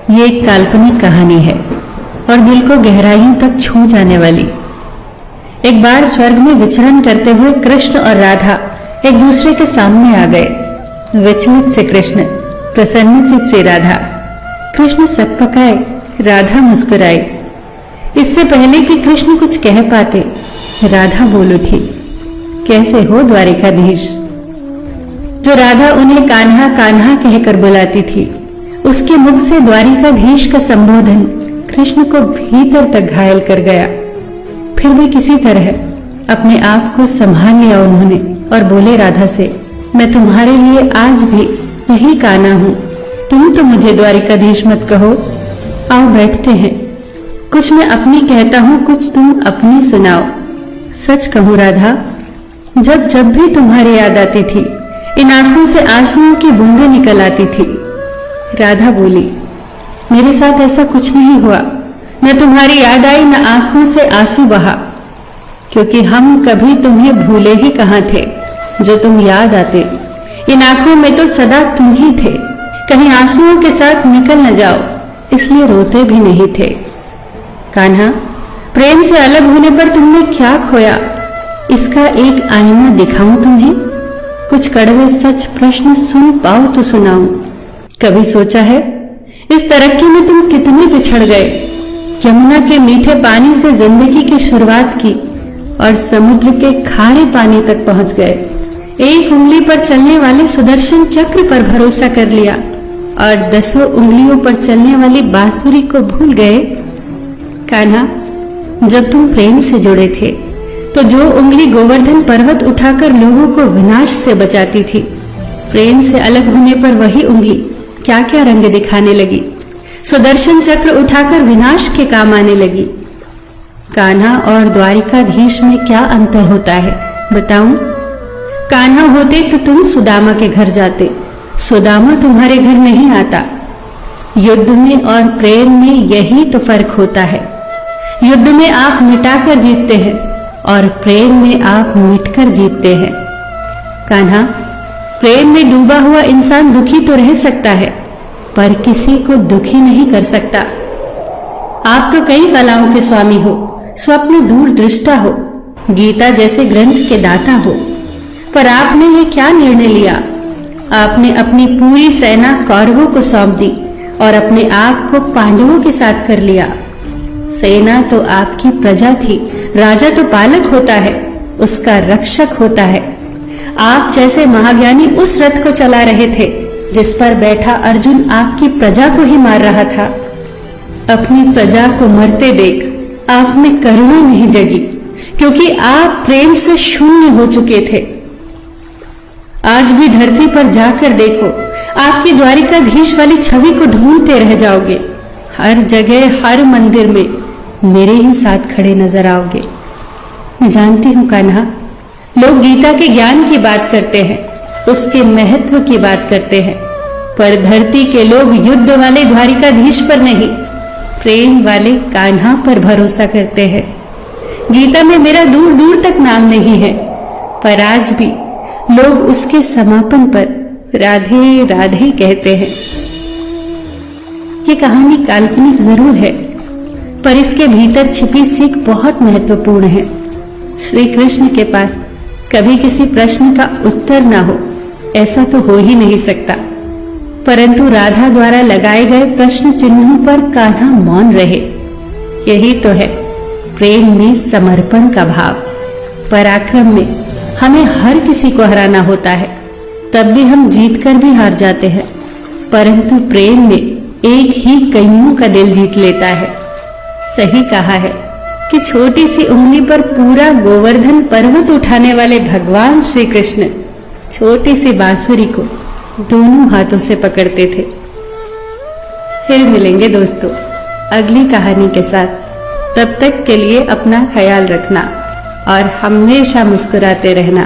ये एक काल्पनिक कहानी है और दिल को गहराइयों तक छू जाने वाली। एक बार स्वर्ग में विचरण करते हुए कृष्ण और राधा एक दूसरे के सामने आ गए। विचलित से कृष्ण, प्रसन्नचित से राधा। कृष्ण सकपकाए, राधा मुस्कुराई। इससे पहले कि कृष्ण कुछ कह पाते, राधा बोल उठी, कैसे हो द्वारिकाधीश। जो राधा उन्हें कान्हा कान्हा कहकर बुलाती थी, उसके मुख से द्वारिकाधीश का संबोधन कृष्ण को भीतर तक घायल कर गया। फिर भी किसी तरह अपने आप को संभाल लिया उन्होंने और बोले राधा से, मैं तुम्हारे लिए आज भी यही कान्हा हूं। तुम तो मुझे द्वारिकाधीश मत कहो। आओ बैठते हैं। कुछ मैं अपनी कहता हूं, कुछ तुम अपनी सुनाओ। सच कहूं राधा, जब जब भी तुम्हारी याद आती थी, इन आंखों से आंसुओं की बूंदें निकल आती थी। राधा बोली, मेरे साथ ऐसा कुछ नहीं हुआ। न तुम्हारी याद आई, न आंखों से आंसू बहा, क्योंकि हम कभी तुम्हें भूले ही कहां थे। जो तुम याद आते, इन आंखों में तो सदा तुम ही थे। कहीं आंसुओं के साथ निकल न जाओ, इसलिए रोते भी नहीं थे। कान्हा, प्रेम से अलग होने पर तुमने क्या खोया, इसका एक आईना दिखाऊं तुम्हें। कुछ कड़वे सच प्रश्न सुन पाओ तो सुनाऊं। कभी सोचा है इस तरक्की में तुम कितने पिछड़ गए। यमुना के मीठे पानी से जिंदगी की शुरुआत की और समुद्र के खारे पानी तक पहुंच गए। एक उंगली पर चलने वाले सुदर्शन चक्र पर भरोसा कर लिया और 10 उंगलियों पर चलने वाली बांसुरी को भूल गए। कान्हा, जब तुम प्रेम से जुड़े थे तो जो उंगली गोवर्धन पर्वत उठाकर लोगों को विनाश से बचाती थी, प्रेम से अलग होने पर वही उंगली क्या क्या रंग दिखाने लगी। सुदर्शन चक्र उठाकर विनाश के काम आने लगी। कान्हा और द्वारिकाधीश में क्या अंतर होता है बताऊं? कान्हा होते तो तुम सुदामा के घर जाते, सुदामा तुम्हारे घर नहीं आता। युद्ध में और प्रेम में यही तो फर्क होता है। युद्ध में आप मिटाकर जीतते हैं और प्रेम में आप मिटकर जीतते हैं। कान्हा, प्रेम में डूबा हुआ इंसान दुखी तो रह सकता है, पर किसी को दुखी नहीं कर सकता। आप तो कई कलाओं के स्वामी हो, स्वप्न दूरदृष्टा हो, गीता जैसे ग्रंथ के दाता हो, पर आपने ये क्या निर्णय लिया? आपने अपनी पूरी सेना कौरवों को सौंप दी और अपने आप को पांडवों के साथ कर लिया। सेना तो आपकी प्रजा थी, राजा तो पालक होता है, उसका रक्षक होता है। आप जैसे महाज्ञानी उस रथ को चला रहे थे जिस पर बैठा अर्जुन आपकी प्रजा को ही मार रहा था। अपनी प्रजा को मरते देख आप में करुणा नहीं जगी, क्योंकि आप प्रेम से शून्य हो चुके थे। आज भी धरती पर जाकर देखो, आपकी द्वारिकाधीश वाली छवि को ढूंढते रह जाओगे। हर जगह, हर मंदिर में मेरे ही साथ खड़े नजर आओगे। मैं जानती हूं कान्हा, लोग गीता के ज्ञान की बात करते हैं, उसके महत्व की बात करते हैं, पर धरती के लोग युद्ध वाले द्वारिकाधीश पर नहीं, प्रेम वाले कान्हा पर भरोसा करते हैं। गीता में मेरा दूर दूर तक नाम नहीं है, पर आज भी लोग उसके समापन पर राधे राधे कहते हैं। ये कहानी काल्पनिक जरूर है, पर इसके भीतर छिपी सीख बहुत महत्वपूर्ण है। श्री कृष्ण के पास कभी किसी प्रश्न का उत्तर ना हो, ऐसा तो हो ही नहीं सकता, परंतु राधा द्वारा लगाए गए प्रश्न चिन्हों पर कान्हा मौन रहे। यही तो है प्रेम में समर्पण का भाव। पराक्रम में हमें हर किसी को हराना होता है, तब भी हम जीतकर भी हार जाते हैं, परंतु प्रेम में एक ही कईयों का दिल जीत लेता है। सही कहा है कि छोटी सी उंगली पर पूरा गोवर्धन पर्वत उठाने वाले भगवान श्री कृष्ण छोटी सी बांसुरी को दोनों हाथों से पकड़ते थे। फिर मिलेंगे दोस्तों अगली कहानी के साथ। तब तक के लिए अपना ख्याल रखना और हमेशा मुस्कुराते रहना।